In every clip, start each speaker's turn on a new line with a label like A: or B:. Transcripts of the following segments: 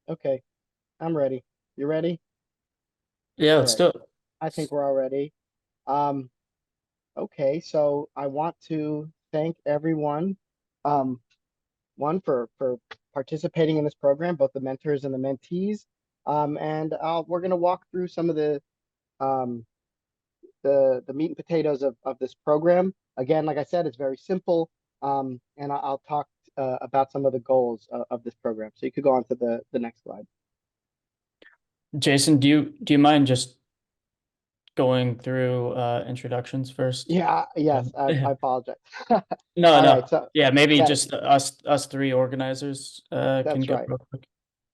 A: Okay, I'm ready. You ready?
B: Yeah,
A: All
B: let's
A: right.
B: do it.
A: I think we're all ready. Um, okay, so I want to thank everyone, um, one for participating in this program, both the mentors and the mentees. And we're going to walk through some of um, the meat and potatoes of this program. Again, like I said, it's very simple. And I'll talk about some of the goals of this program. So you could go on to the next slide.
B: Jason, do you mind just going through introductions first?
A: Yeah, yes,
B: Yeah.
A: I apologize.
B: No,
A: All right,
B: no.
A: so
B: Yeah, maybe
A: yeah,
B: just us three organizers can
A: that's
B: go
A: right.
B: real quick.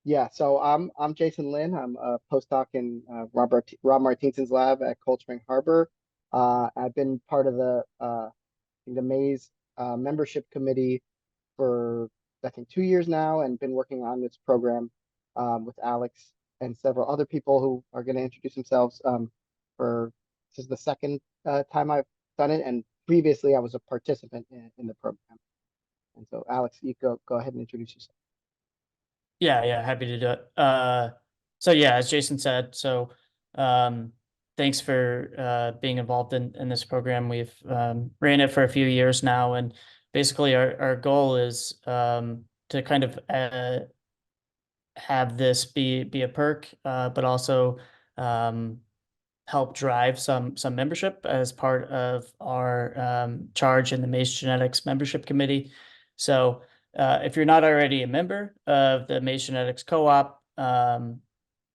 A: Yeah, so I'm Jason Lin. I'm a postdoc in Rob Martinson's lab at Cold Spring Harbor. I've been part of the Maize membership committee for I think 2 years now, and been working on this program with Alex and several other people who are going to introduce themselves. For This is the second time I've done it, and previously I was a participant in the program. And so, Alex, you go ahead and introduce yourself.
B: Yeah, yeah, happy to do it. So yeah, as Jason said, so um, thanks for being involved in this program. We've ran it for a few years now, and basically our goal is to kind of have this be a perk, but also um, help drive some membership as part of our charge in the Maize Genetics Membership Committee. So if you're not already a member of the Maize Genetics Co-op,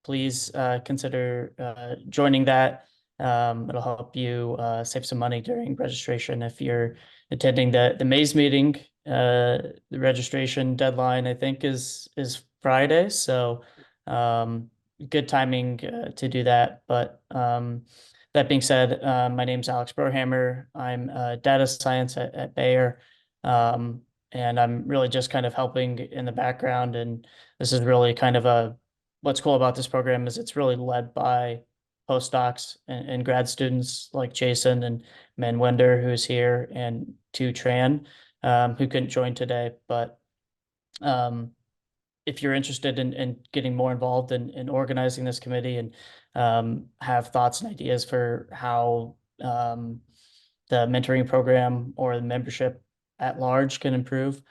B: please consider joining that. It'll help you save some money during registration if you're attending the Maize meeting. The registration deadline, I think, is Friday, so good timing to do that. But that being said, my name's Alex Brohammer. I'm data science at Bayer, and I'm really just kind of helping in the background. And this is really kind of a what's cool about this program is it's really led by postdocs and grad students like Jason and Manwinder, who's here, and Tu Tran, who couldn't join today. But um, if you're interested in getting more involved in organizing this committee and have thoughts and ideas for how the mentoring program or the membership at large can improve,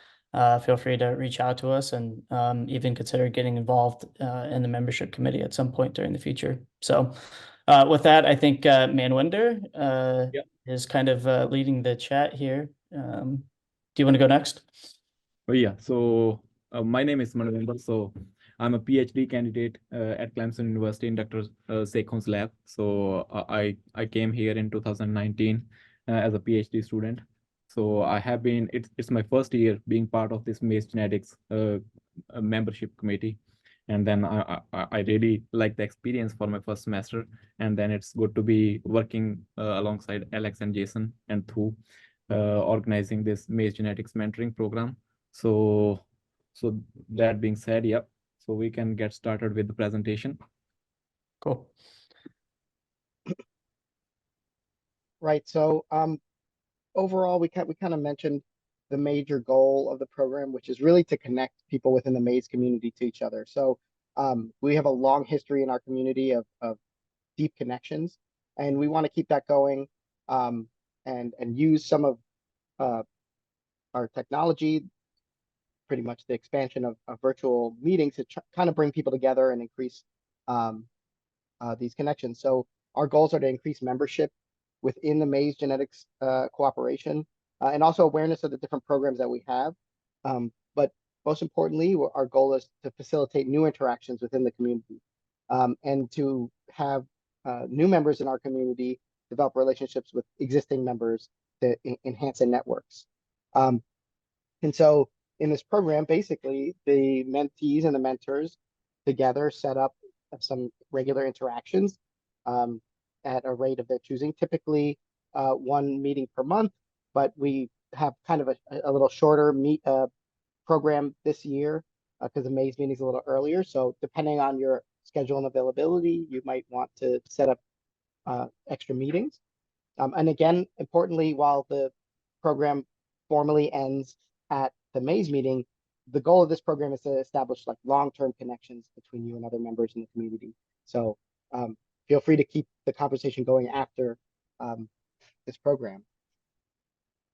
B: feel free to reach out to us and even consider getting involved in the membership committee at some point during the future. So with that, I think Manwinder
C: Yeah.
B: is kind of leading the chat here. Do you want to go next?
C: Oh, yeah. So my name is Manavinder. So I'm a PhD candidate at Clemson University in Dr. Sekhon's lab. So I came here in 2019 as a PhD student. So I have been, it's my first year being part of this Maize Genetics membership committee. And then I really like the experience for my first semester. And then it's good to be working alongside Alex and Jason and Thu, organizing this Maize Genetics mentoring program. So, so that being said, yep. So we can get started with the presentation.
B: Cool.
A: Right. So overall, we kind of mentioned the major goal of the program, which is really to connect people within the Maize community to each other. So we have a long history in our community of deep connections, and we want to keep that going, and use some of uh, our technology, pretty much the expansion of virtual meetings to kind of bring people together and increase um, these connections. So our goals are to increase membership within the Maize Genetics cooperation, and also awareness of the different programs that we have. But most importantly, our goal is to facilitate new interactions within the community, and to have new members in our community develop relationships with existing members to enhance the networks. Um, and so in this program, basically, the mentees and the mentors together set up some regular interactions um, at a rate of their choosing, typically one meeting per month, but we have kind of a little shorter program this year because the Maize meeting is a little earlier. So depending on your schedule and availability, you might want to set up extra meetings. And again, importantly, while the program formally ends at the Maize meeting, the goal of this program is to establish like long-term connections between you and other members in the community. So feel free to keep the conversation going after this program.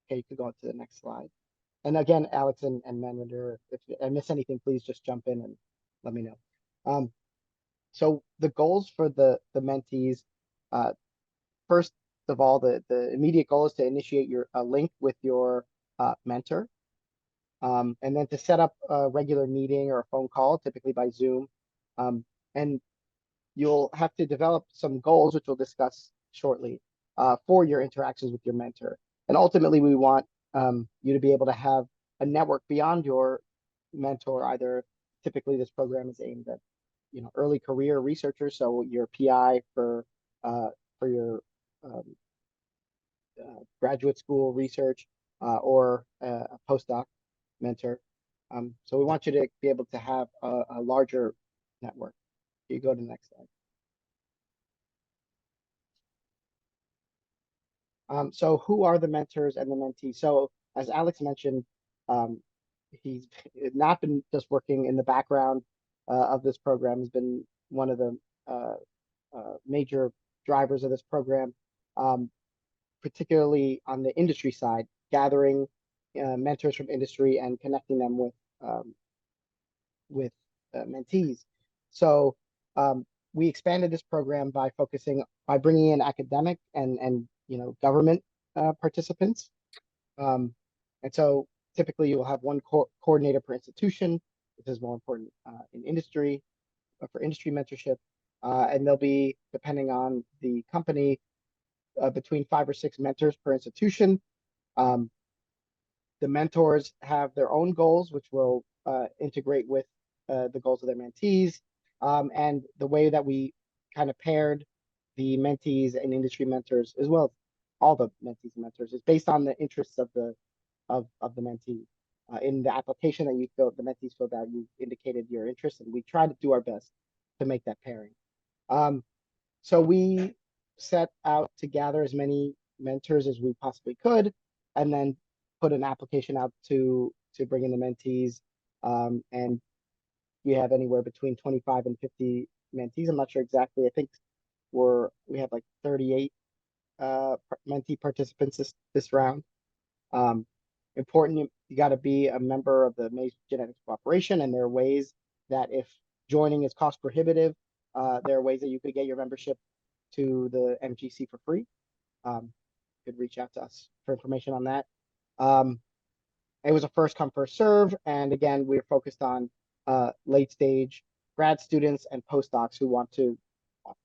A: Okay, you could go on to the next slide. And again, Alex and Manwinder, if I miss anything, please just jump in and let me know. So the goals for the mentees, first of all, the immediate goal is to initiate a link with your mentor. And then to set up a regular meeting or a phone call, typically by Zoom. And you'll have to develop some goals, which we'll discuss shortly, for your interactions with your mentor. And ultimately, we want you to be able to have a network beyond your mentor. Either typically this program is aimed at early career researchers, so your PI for your graduate school research or a postdoc mentor. So we want you to be able to have a larger network. You go to the next slide. So who are the mentors and the mentees? So as Alex mentioned, he's not been just working in the background of this program. He's been one of the major drivers of this program, particularly on the industry side, gathering mentors from industry and connecting them with mentees. So we expanded this program by bringing in academic and government participants. And so typically you will have one coordinator per institution. This is more important in industry, for industry mentorship. And there'll be, depending on the company, between 5 or 6 mentors per institution. The mentors have their own goals, which will integrate with the goals of their mentees. And the way that we kind of paired the mentees and industry mentors, as well as all the mentees and mentors, is based on the interests of the mentee. In the application that the mentees filled out, you indicated your interest, and we try to do our best to make that pairing. So we set out to gather as many mentors as we possibly could, and then put an application out to bring in the mentees. And we have anywhere between 25 and 50 mentees. I'm not sure exactly. I think we have like 38 mentee participants this round. Important, you got to be a member of the Maize Genetics Cooperation, and there are ways that if joining is cost prohibitive, there are ways that you could get your membership to the MGC for free. You could reach out to us for information on that. It was a first come, first serve. And again, we're focused on late stage grad students and postdocs who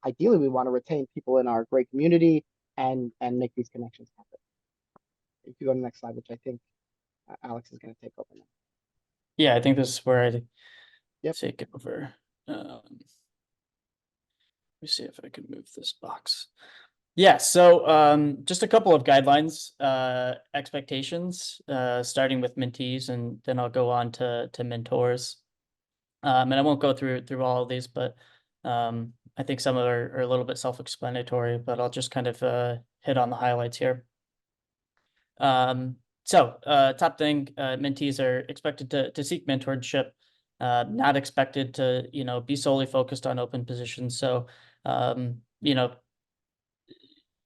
A: ideally, we want to retain people in our great community and make these connections happen. If you go to the next slide, which I think Alex is going to take over now.
B: Yeah, I think this is where I take it over. Let me see if I can move this box. Yeah, so just a couple of guidelines, expectations, starting with mentees, and then I'll go on to mentors. And I won't go through all of these, but I think some are a little bit self-explanatory, but I'll just kind of hit on the highlights here. So top thing, mentees are expected to seek mentorship, not expected to, be solely focused on open positions. So,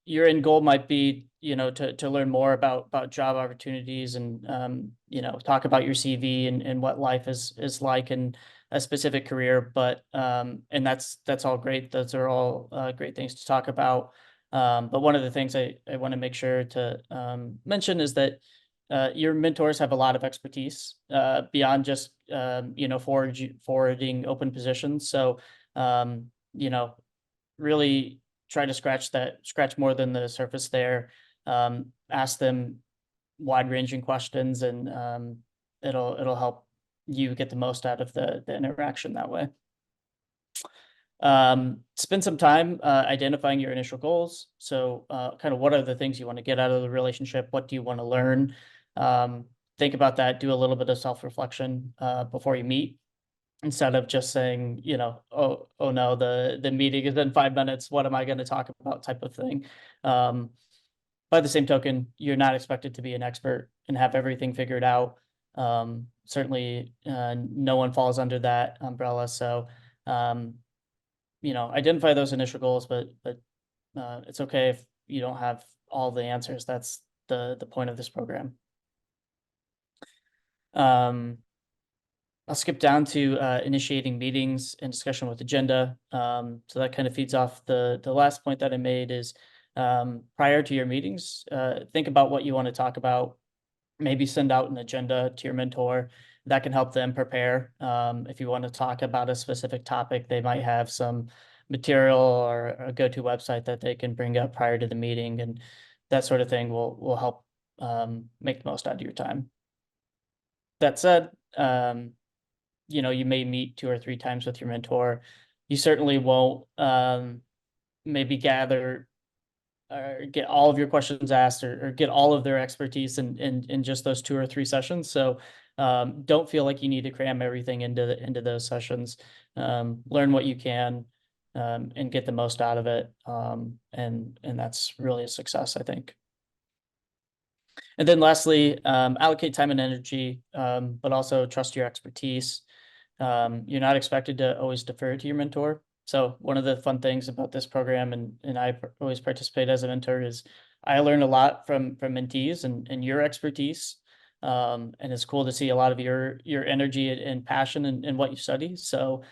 B: your end goal might be, to learn more about job opportunities and, talk about your CV and what life is like in a specific career. But, and that's all great. Those are all great things to talk about. But one of the things I want to make sure to mention is that your mentors have a lot of expertise beyond just, forwarding open positions. So, really try to scratch more than the surface there. Ask them wide-ranging questions, and it'll help you get the most out of the interaction that way. Spend some time identifying your initial goals. So kind of what are the things you want to get out of the relationship? What do you want to learn? Think about that. Do a little bit of self-reflection before you meet, instead of just saying, oh no, the meeting is in 5 minutes. What am I going to talk about? Type of thing. By the same token, you're not expected to be an expert and have everything figured out. Certainly, no one falls under that umbrella. So, identify those initial goals, but it's okay if you don't have all the answers. That's the point of this program. I'll skip down to initiating meetings and discussion with agenda. So that kind of feeds off the last point that I made is prior to your meetings, think about what you want to talk about. Maybe send out an agenda to your mentor. That can help them prepare. If you want to talk about a specific topic, they might have some material or a go-to website that they can bring up prior to the meeting, and that sort of thing will help make the most out of your time. That said, you may meet 2 or 3 times with your mentor. You certainly won't maybe gather or get all of your questions asked or get all of their expertise in just those 2 or 3 sessions. So don't feel like you need to cram everything into those sessions. Learn what you can and get the most out of it. And that's really a success, I think. And then lastly, allocate time and energy, but also trust your expertise. You're not expected to always defer to your mentor. So one of the fun things about this program, and I always participate as a mentor, is I learn a lot from mentees and your expertise. And it's cool to see a lot of your energy and passion in what you study. So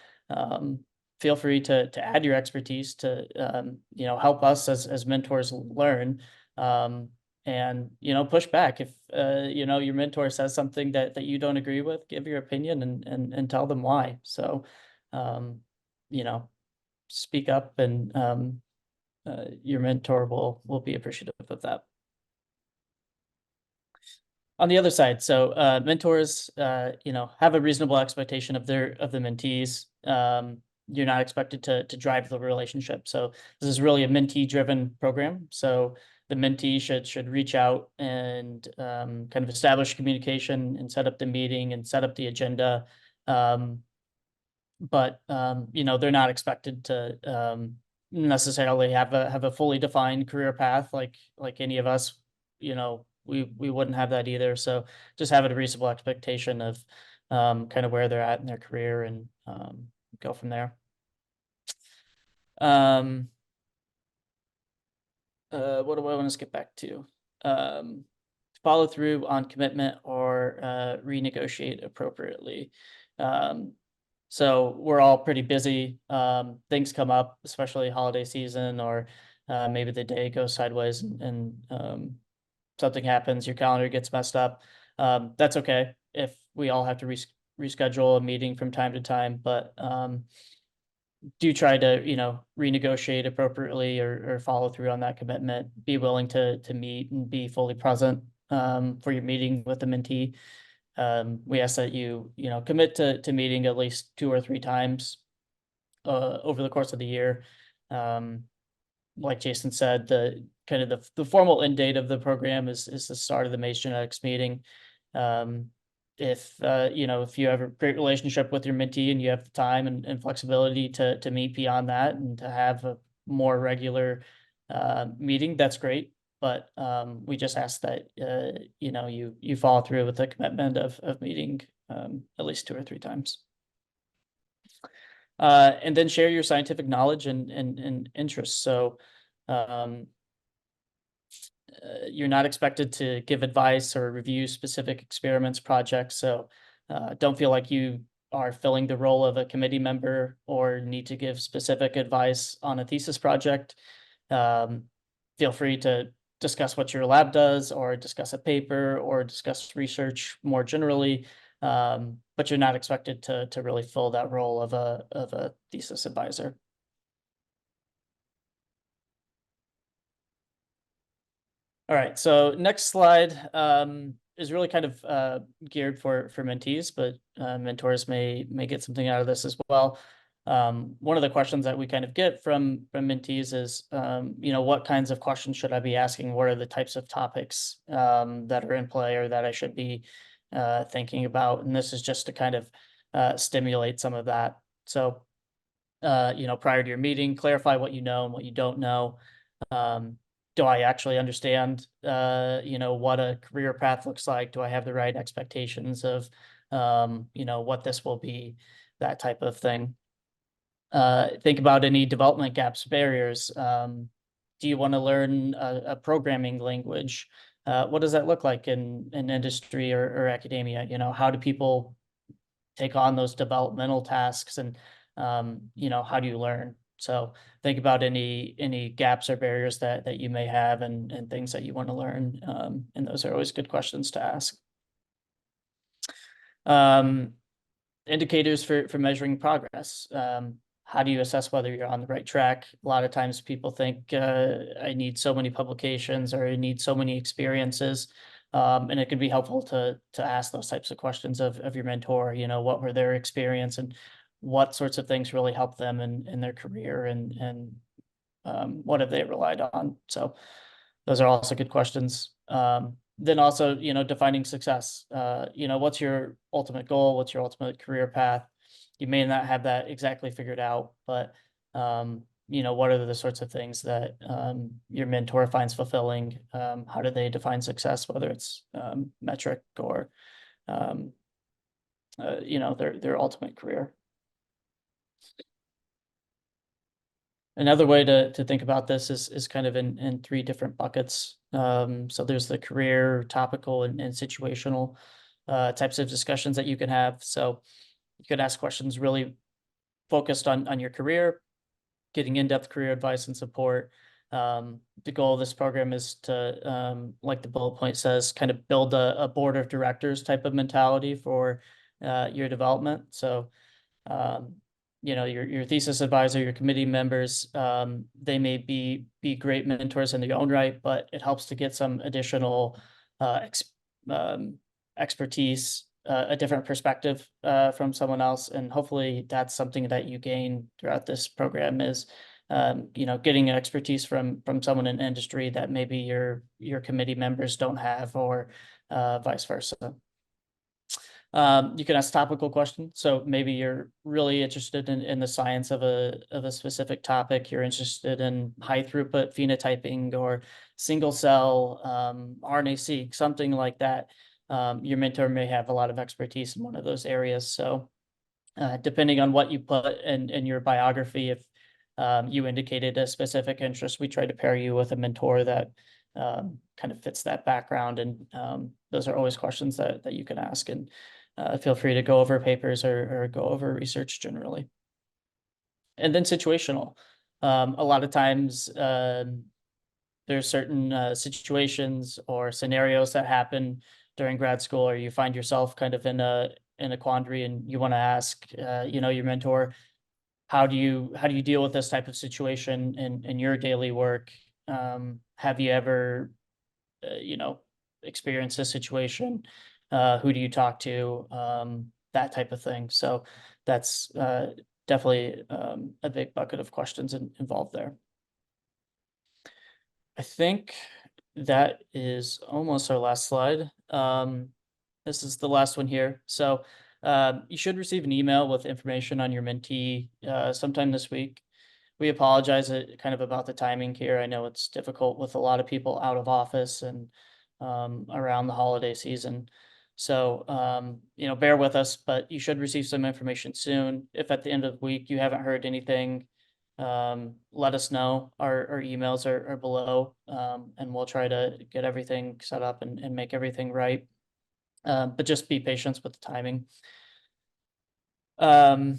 B: feel free to add your expertise to help us as mentors learn. And push back if your mentor says something that you don't agree with. Give your opinion and tell them why. So speak up, and your mentor will be appreciative of that. On the other side, so mentors have a reasonable expectation of the mentees. You're not expected to drive the relationship. So this is really a mentee driven program. So the mentee should reach out and kind of establish communication and set up the meeting and set up the agenda. But they're not expected to necessarily have a fully defined career path like any of us. We wouldn't have that either. So just have a reasonable expectation of kind of where they're at in their career, and go from there. What do I want to skip back to? Follow through on commitment or renegotiate appropriately. So we're all pretty busy. Things come up, especially holiday season, or maybe the day goes sideways and something happens, your calendar gets messed up. That's okay if we all have to reschedule a meeting from time to time, but do try to renegotiate appropriately or follow through on that commitment. Be willing to meet and be fully present for your meeting with the mentee. We ask that you commit to meeting at least 2 or 3 times over the course of the year. Like Jason said, the formal end date of the program is the start of the Maize Genetics meeting. If you have a great relationship with your mentee and you have the time and flexibility to meet beyond that and to have a more regular meeting, that's great. But we just ask that you follow through with the commitment of meeting at least 2 or 3 times. And then share your scientific knowledge and interests. So you're not expected to give advice or review specific experiments, projects. So don't feel like you are filling the role of a committee member or need to give specific advice on a thesis project. Feel free to discuss what your lab does, or discuss a paper, or discuss research more generally. But you're not expected to really fill that role of a thesis advisor. All right, so next slide is really kind of geared for mentees, but mentors may get something out of this as well. One of the questions that we kind of get from mentees is, what kinds of questions should I be asking? What are the types of topics that are in play or that I should be thinking about? And this is just to kind of stimulate some of that. So, prior to your meeting, clarify what you know and what you don't know. do I actually understand, what a career path looks like? Do I have the right expectations of, what this will be, that type of thing. Think about any development gaps, barriers. Do you want to learn a programming language? What does that look like in industry or academia? How do people take on those developmental tasks, and how do you learn? So think about any gaps or barriers that you may have, and things that you want to learn. And those are always good questions to ask. Indicators for measuring progress. How do you assess whether you're on the right track? A lot of times people think, I need so many publications, or I need so many experiences. And it can be helpful to ask those types of questions of your mentor. What were their experience, and what sorts of things really helped them in their career, and what have they relied on? So those are also good questions. Then also, defining success. What's your ultimate goal? What's your ultimate career path? You may not have that exactly figured out, but what are the sorts of things that your mentor finds fulfilling? How do they define success, whether it's metric or their ultimate career? Another way to think about this is kind of in three different buckets. So there's the career, topical, and situational types of discussions that you can have. So you could ask questions really focused on your career, getting in-depth career advice and support. The goal of this program is to, like the bullet point says, kind of build a board of directors type of mentality for your development. So your thesis advisor, your committee members, they may be great mentors in their own right, but it helps to get some additional expertise, a different perspective from someone else. And hopefully that's something that you gain throughout this program, is getting expertise from someone in industry that maybe your committee members don't have, or vice versa. You can ask topical questions. So maybe you're really interested in the science of a specific topic. You're interested in high throughput phenotyping, or single cell RNA-seq, something like that. Your mentor may have a lot of expertise in one of those areas. So depending on what you put in your biography, if you indicated a specific interest, we try to pair you with a mentor that kind of fits that background. And those are always questions that you can ask. And feel free to go over papers or go over research generally. And then situational. A lot of times there's certain situations or scenarios that happen during grad school, or you find yourself kind of in a quandary, and you want to ask your mentor, how do you deal with this type of situation in your daily work? Have you ever experienced this situation? Who do you talk to? That type of thing. So that's definitely a big bucket of questions involved there. I think that is almost our last slide. This is the last one here. So you should receive an email with information on your mentee sometime this week. We apologize kind of about the timing here. I know it's difficult with a lot of people out of office and around the holiday season. So, bear with us, but you should receive some information soon. If at the end of the week you haven't heard anything, let us know. Our emails are below, and we'll try to get everything set up and make everything right. But just be patient with the timing. The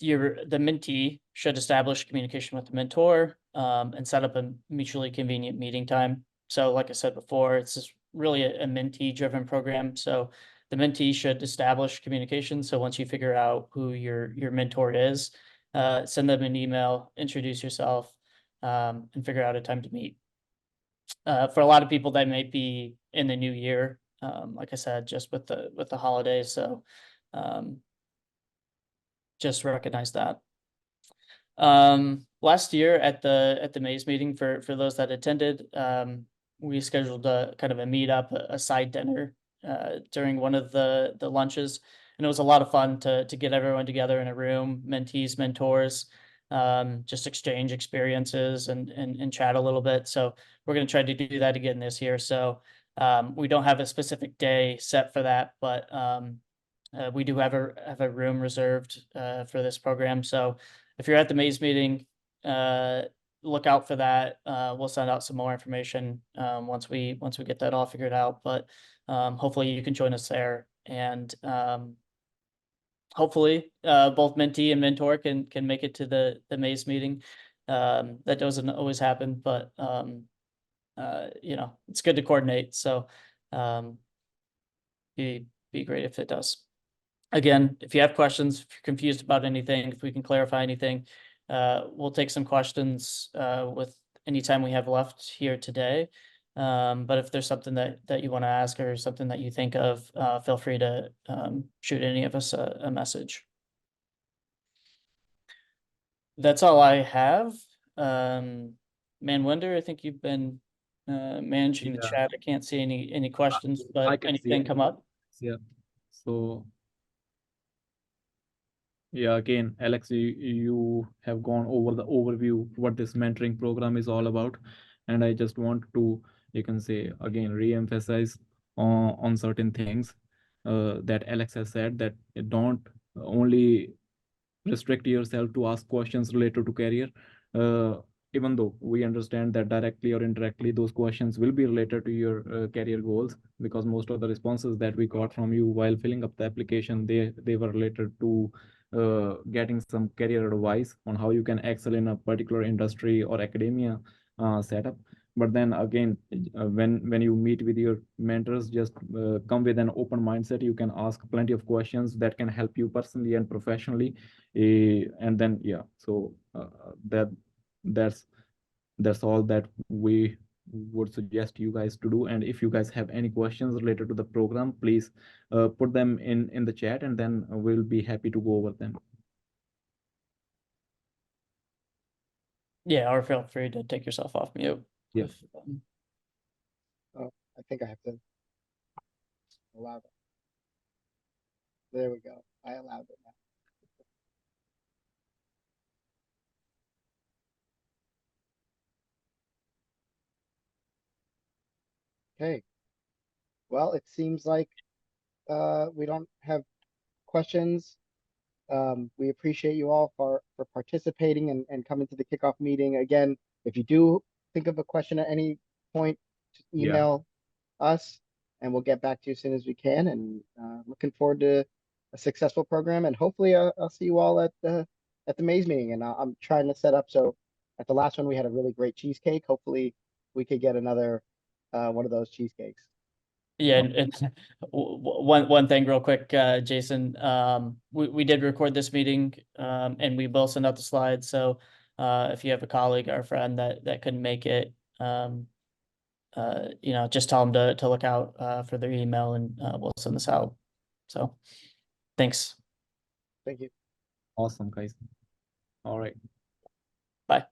B: mentee should establish communication with the mentor, and set up a mutually convenient meeting time. So like I said before, it's just really a mentee driven program. So the mentee should establish communication. So once you figure out who your mentor is, send them an email, introduce yourself, and figure out a time to meet. For a lot of people, that might be in the new year, like I said, just with the holidays. So just recognize that. Last year at the Maize meeting, for those that attended, we scheduled a kind of a meetup, a side dinner during one of the lunches, and it was a lot of fun to get everyone together in a room, mentees, mentors, just exchange experiences and chat a little bit. So we're going to try to do that again this year. So we don't have a specific day set for that, but we do have a room reserved for this program. So if you're at the Maize meeting, look out for that. We'll send out some more information once we get that all figured out. But hopefully you can join us there, and hopefully both mentee and mentor can make it to the Maize meeting. That doesn't always happen, but you know, it's good to coordinate. So be great if it does. Again, if you have questions, if you're confused about anything, if we can clarify anything, we'll take some questions with any time we have left here today. But if there's something that you want to ask or something that you think of, feel free to shoot any of us a message. That's all I have. Manwinder, I think you've been managing the
C: Yeah.
B: chat. I can't see any questions,
C: I
B: but
C: can see
B: anything come up?
C: Yeah. So yeah, again, Alex, you have gone over the overview what this mentoring program is all about, and I just want to, you can say again, re-emphasize on certain things that Alex has said, that don't only restrict yourself to ask questions related to career. Even though we understand that directly or indirectly those questions will be related to your career goals, because most of the responses that we got from you while filling up the application, they were related to getting some career advice on how you can excel in a particular industry or academia setup. But then again, when you meet with your mentors, just come with an open mindset. You can ask plenty of questions that can help you personally and professionally. And then yeah, so that's all that we would suggest you guys to do. And if you guys have any questions related to the program, please put them in the chat, and then we'll be happy to go over them.
B: Yeah, or feel free to take yourself off mute.
C: Yeah.
B: If,
A: Oh, I think I have to allow that. There we go. I allowed it now. Okay. Well, it seems like we don't have questions. We appreciate you all for participating and coming to the kickoff meeting. Again, if you do think of a question at any point, just
C: Yeah.
A: email us and we'll get back to you as soon as we can. And looking forward to a successful program. And hopefully I'll see you all at the Maize meeting. And I'm trying to set up. So at the last one, we had a really great cheesecake. Hopefully we could get another one of those cheesecakes.
B: yeah, and one thing real quick, Jason, we did record this meeting, and we will send out the slides. So if you have a colleague or a friend that couldn't make it, you know, just tell them to look out for their email, and we'll send this out. So thanks.
A: Thank you.
C: Awesome, guys. All right.
B: Bye.